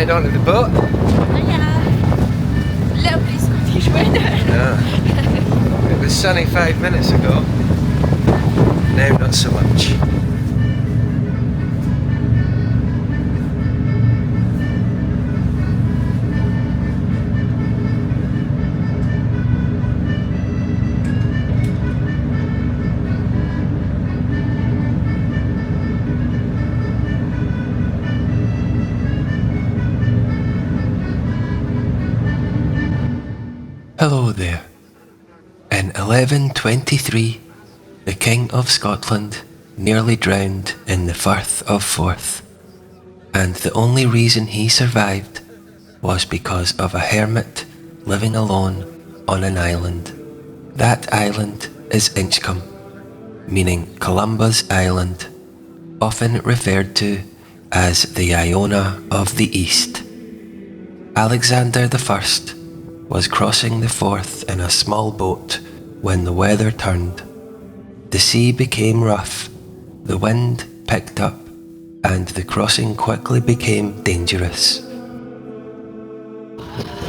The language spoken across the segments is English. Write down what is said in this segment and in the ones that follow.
head onto the boat. Lovely Scottish weather. Yeah. It was sunny 5 minutes ago. Now not so much. Hello there. In 1123, the King of Scotland nearly drowned in the Firth of Forth, and the only reason he survived was because of a hermit living alone on an island. That island is Inchcolm, meaning Columba's island, often referred to as the Iona of the East. Alexander I was crossing the Forth in a small boat when the weather turned. The sea became rough, the wind picked up, and the crossing quickly became dangerous.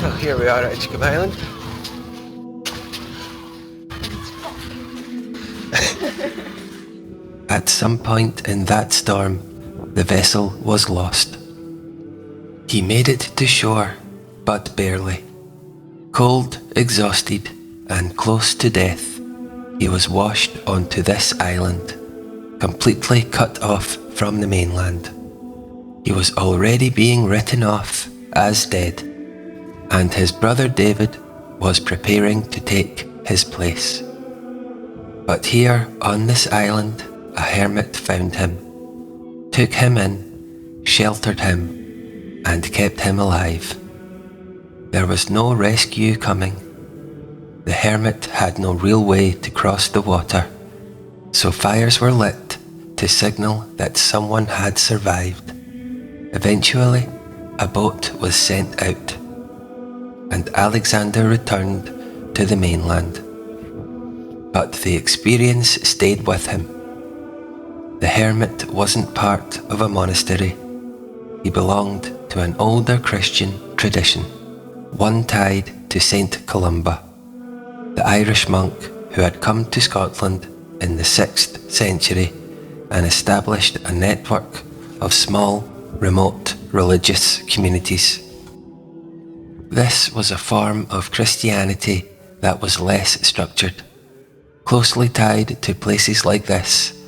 Well, here we are at Inchcolm Island. At some point in that storm, the vessel was lost. He made it to shore, but barely. Cold, exhausted, and close to death, he was washed onto this island, completely cut off from the mainland. He was already being written off as dead, and his brother David was preparing to take his place. But here on this island, a hermit found him, took him in, sheltered him, and kept him alive. There was no rescue coming. The hermit had no real way to cross the water, so fires were lit to signal that someone had survived. Eventually, a boat was sent out, and Alexander returned to the mainland. But the experience stayed with him. The hermit wasn't part of a monastery. He belonged to an older Christian tradition, one tied to Saint Columba, the Irish monk who had come to Scotland in the 6th century and established a network of small, remote religious communities. This was a form of Christianity that was less structured, closely tied to places like this,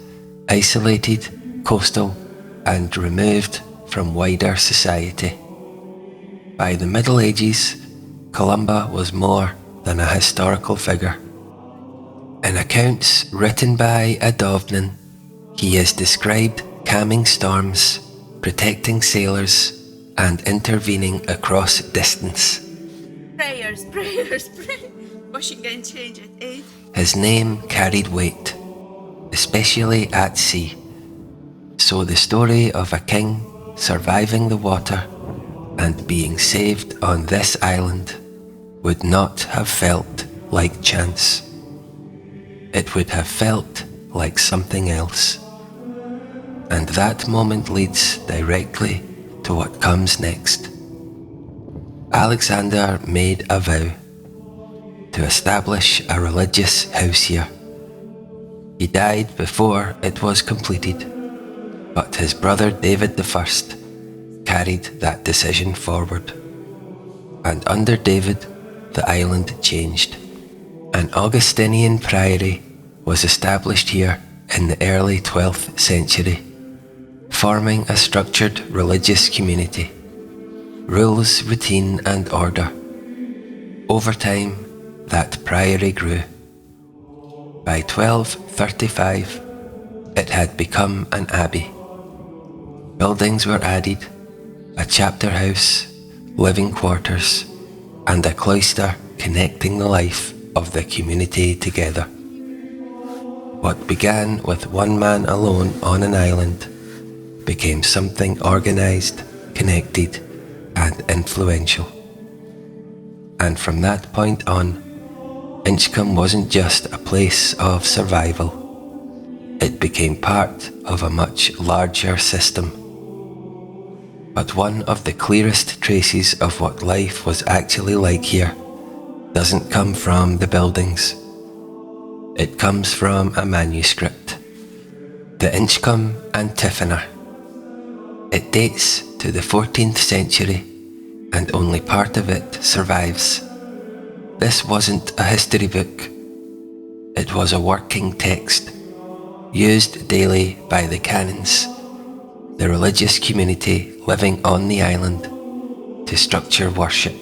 isolated, coastal, and removed from wider society. By the Middle Ages, Columba was more than a historical figure. In accounts written by a Dovnan, he is described calming storms, protecting sailors, and intervening across distance. Prayers. Washing and change at 8. His name carried weight, especially at sea. So the story of a king surviving the water and being saved on this island would not have felt like chance. It would have felt like something else. And that moment leads directly to what comes next. Alexander made a vow to establish a religious house here. He died before it was completed, but his brother David I carried that decision forward. And under David, the island changed. An Augustinian priory was established here in the early 12th century, forming a structured religious community. Rules, routine, and order. Over time, that priory grew. By 1235, it had become an abbey. Buildings were added, a chapter house, living quarters, and a cloister connecting the life of the community together. What began with one man alone on an island became something organised, connected, and influential. And from that point on, Inchcolm wasn't just a place of survival. It became part of a much larger system. But one of the clearest traces of what life was actually like here doesn't come from the buildings. It comes from a manuscript, the Inchcolm Antiphoner. It dates to the 14th century, and only part of it survives. This wasn't a history book. It was a working text, used daily by the canons, the religious community living on the island, to structure worship.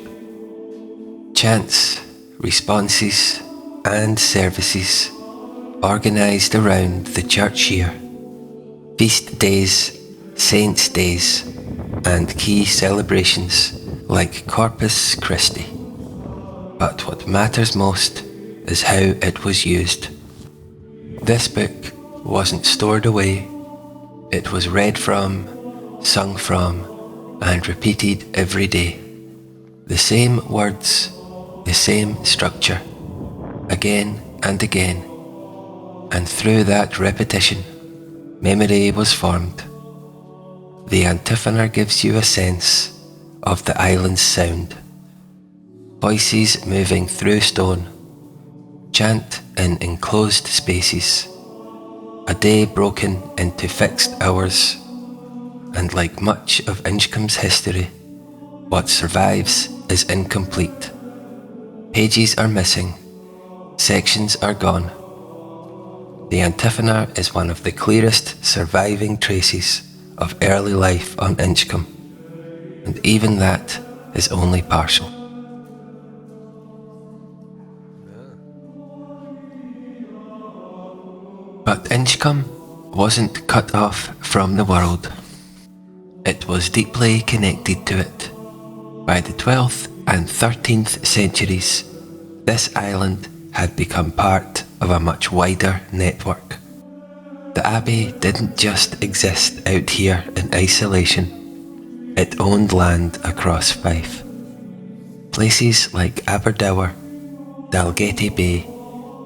Chants, responses, and services organised around the church year, feast days, saints' days, and key celebrations like Corpus Christi. But what matters most is how it was used. This book wasn't stored away. It was read from, sung from, and repeated every day. The same words, the same structure, again and again. And through that repetition, memory was formed. The Antiphoner gives you a sense of the island's sound. Voices moving through stone, chant in enclosed spaces, a day broken into fixed hours, and like much of Inchcolm's history, what survives is incomplete. Pages are missing, sections are gone. The Antiphoner is one of the clearest surviving traces of early life on Inchcolm, and even that is only partial. But Inchcolm wasn't cut off from the world. It was deeply connected to it. By the 12th and 13th centuries, this island had become part of a much wider network. The Abbey didn't just exist out here in isolation. It owned land across Fife. Places like Aberdour, Dalgety Bay,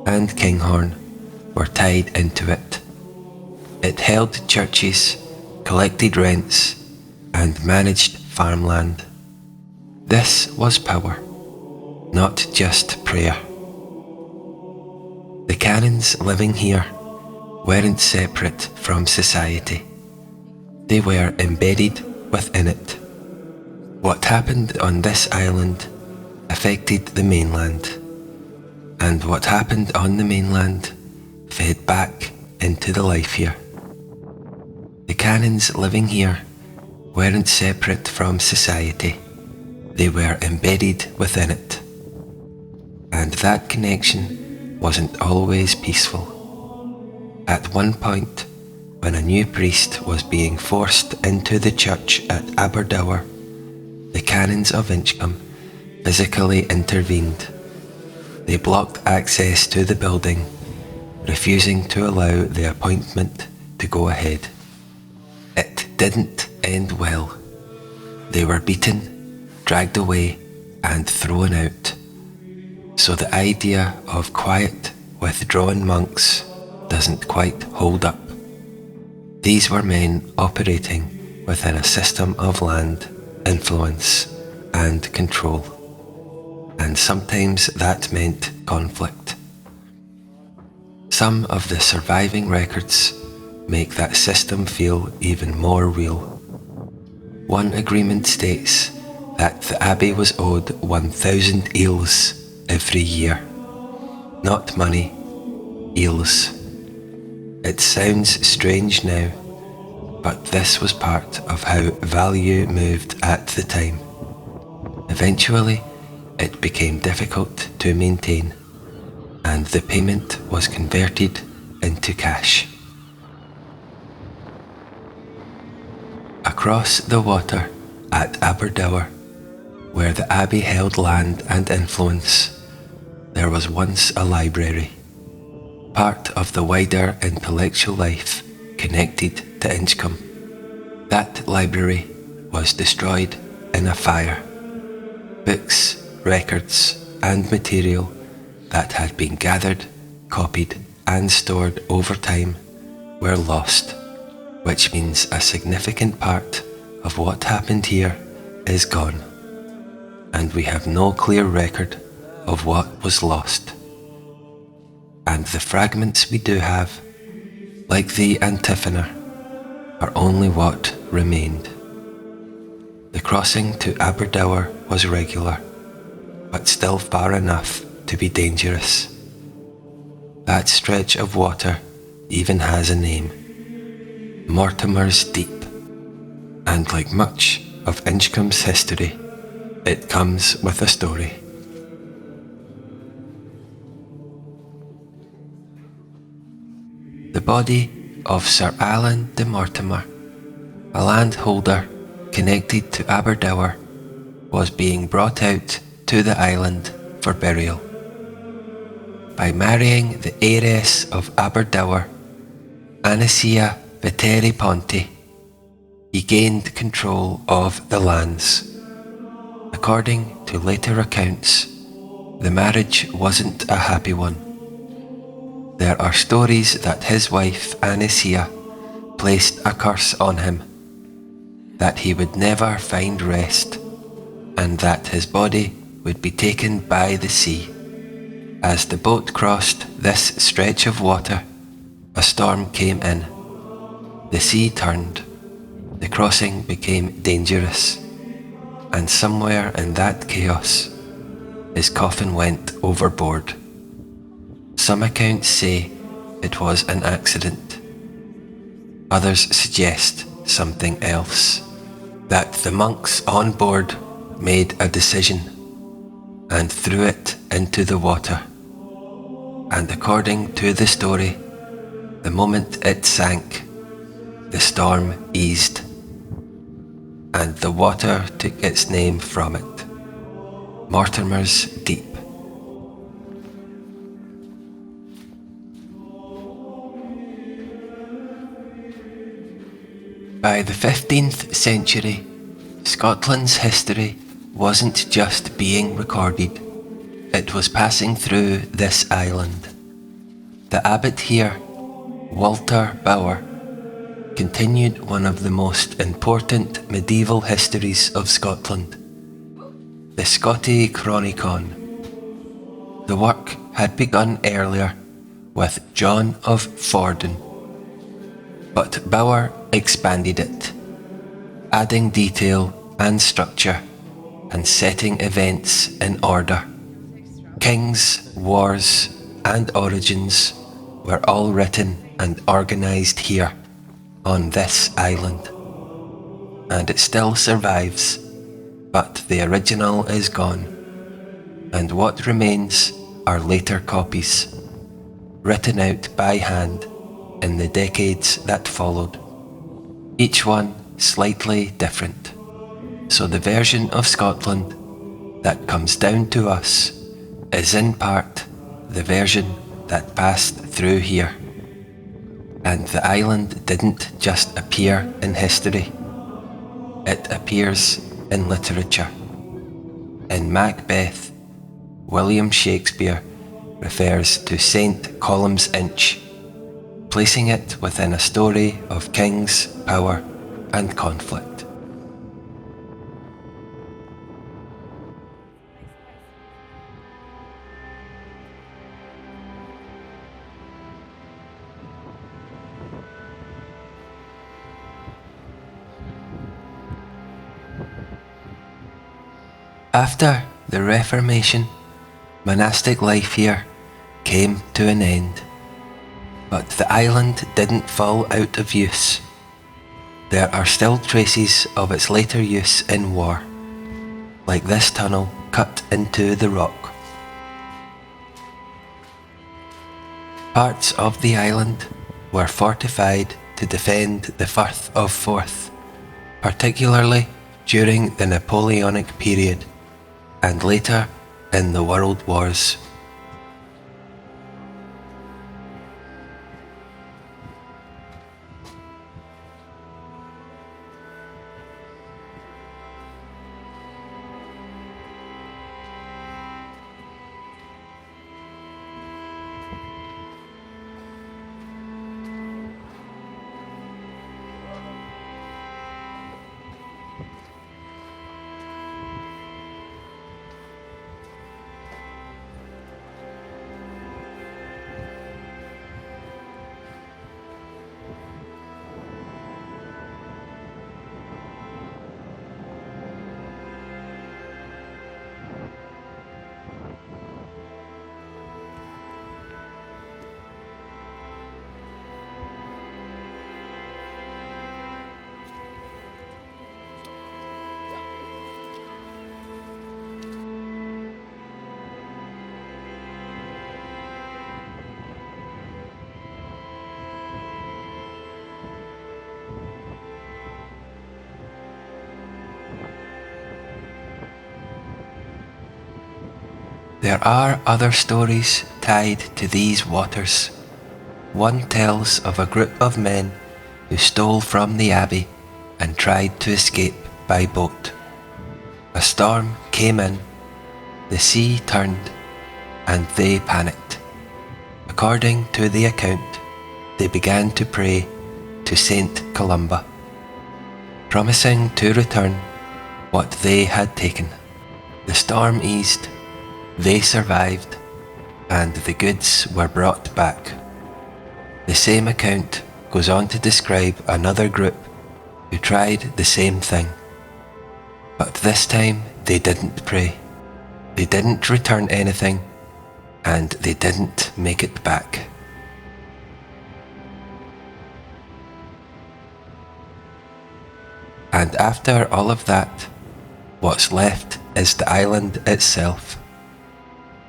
and Kinghorn were tied into it. It held churches, collected rents, and managed farmland. This was power, not just prayer. The canons living here weren't separate from society. They were embedded within it. What happened on this island affected the mainland, and what happened on the mainland fed back into the life here. The canons living here weren't separate from society. They were embedded within it. And that connection wasn't always peaceful. At one point, when a new priest was being forced into the church at Aberdour, the canons of Inchcolm physically intervened. They blocked access to the building, refusing to allow the appointment to go ahead. It didn't end well. They were beaten, dragged away, and thrown out. So the idea of quiet, withdrawn monks doesn't quite hold up. These were men operating within a system of land, influence, and control. And sometimes that meant conflict. Some of the surviving records make that system feel even more real. One agreement states that the Abbey was owed 1,000 eels every year. Not money, eels. It sounds strange now, but this was part of how value moved at the time. Eventually, it became difficult to maintain, and the payment was converted into cash. Across the water at Aberdour, where the Abbey held land and influence, there was once a library, part of the wider intellectual life connected to Inchcolm. That library was destroyed in a fire. Books, records, and material that had been gathered, copied, and stored over time were lost, which means a significant part of what happened here is gone, and we have no clear record of what was lost. And the fragments we do have, like the Antiphoner, are only what remained. The crossing to Aberdour was regular, but still far enough to be dangerous. That stretch of water even has a name, Mortimer's Deep, and like much of Inchcolm's history, it comes with a story. The body of Sir Alan de Mortimer, a landholder connected to Aberdour, was being brought out to the island for burial. By marrying the heiress of Aberdour, Anicia Veteri Ponti, he gained control of the lands. According to later accounts, the marriage wasn't a happy one. There are stories that his wife Anicia placed a curse on him, that he would never find rest, and that his body would be taken by the sea. As the boat crossed this stretch of water, a storm came in. The sea turned, the crossing became dangerous, and somewhere in that chaos, his coffin went overboard. Some accounts say it was an accident. Others suggest something else, that the monks on board made a decision and threw it into the water. And according to the story, the moment it sank, the storm eased, and the water took its name from it, Mortimer's Deep. By the 15th century, Scotland's history wasn't just being recorded, it was passing through this island. The abbot here, Walter Bower, continued one of the most important medieval histories of Scotland, the Scotti Chronicon. The work had begun earlier with John of Fordun, but Bower expanded it, adding detail and structure and setting events in order. Kings, wars, and origins were all written and organised here on this island, and it still survives, but the original is gone, and what remains are later copies, written out by hand in the decades that followed, each one slightly different. So the version of Scotland that comes down to us is in part the version that passed through here. And the island didn't just appear in history, it appears in literature. In Macbeth, William Shakespeare refers to St. Columba's Inch, placing it within a story of kings, power, and conflict. After the Reformation, monastic life here came to an end, but the island didn't fall out of use. There are still traces of its later use in war, like this tunnel cut into the rock. Parts of the island were fortified to defend the Firth of Forth, particularly during the Napoleonic period and later in the World Wars. There are other stories tied to these waters. One tells of a group of men who stole from the Abbey and tried to escape by boat. A storm came in, the sea turned, and they panicked. According to the account, they began to pray to Saint Columba, promising to return what they had taken. The storm eased, they survived, and the goods were brought back. The same account goes on to describe another group who tried the same thing. But this time they didn't pray. They didn't return anything, and they didn't make it back. And after all of that, what's left is the island itself.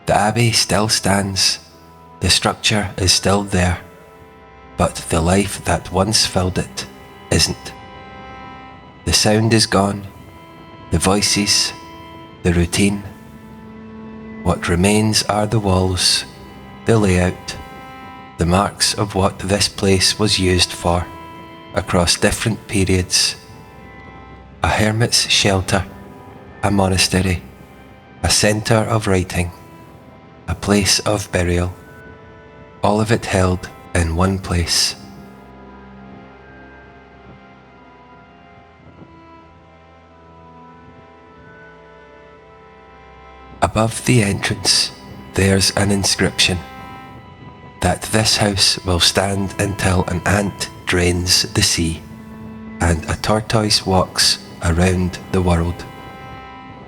The Abbey still stands, the structure is still there, but the life that once filled it isn't. The sound is gone, the voices, the routine. What remains are the walls, the layout, the marks of what this place was used for across different periods. A hermit's shelter, a monastery, a centre of writing, a place of burial, all of it held in one place. Above the entrance, there's an inscription that this house will stand until an ant drains the sea and a tortoise walks around the world.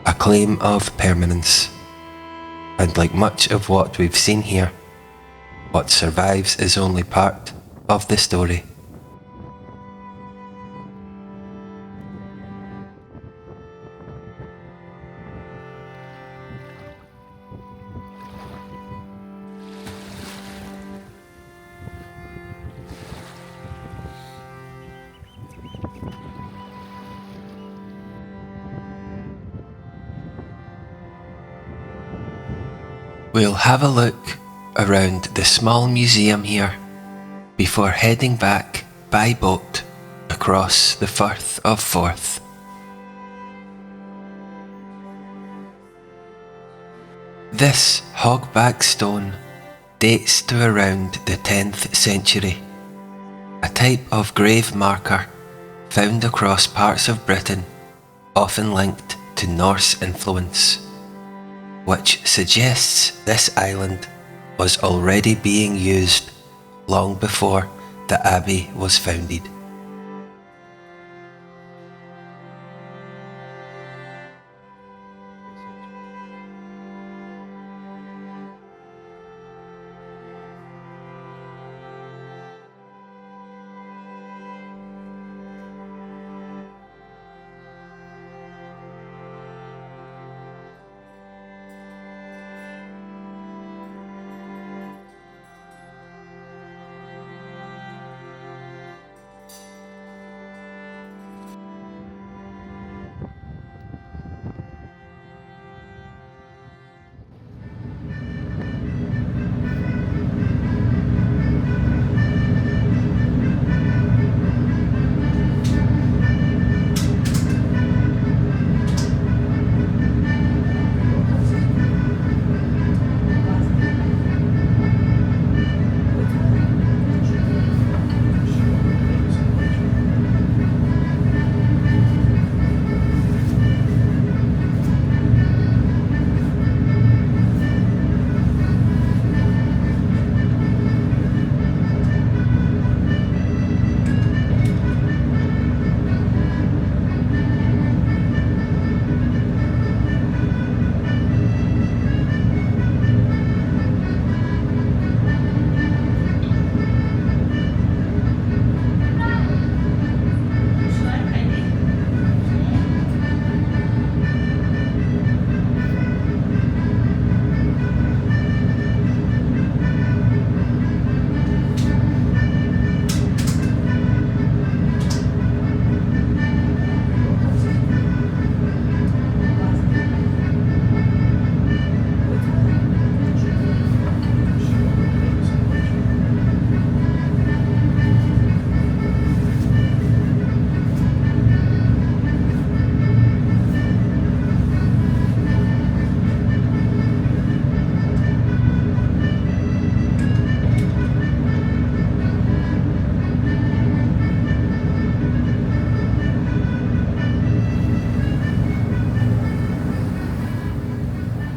A claim of permanence. And like much of what we've seen here, what survives is only part of the story. We'll have a look around the small museum here before heading back by boat across the Firth of Forth. This Hogback Stone dates to around the 10th century, a type of grave marker found across parts of Britain, often linked to Norse influence, which suggests this island was already being used long before the Abbey was founded.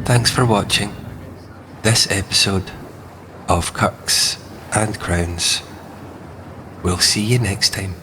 Thanks for watching this episode of Cucks and Crowns. We'll see you next time.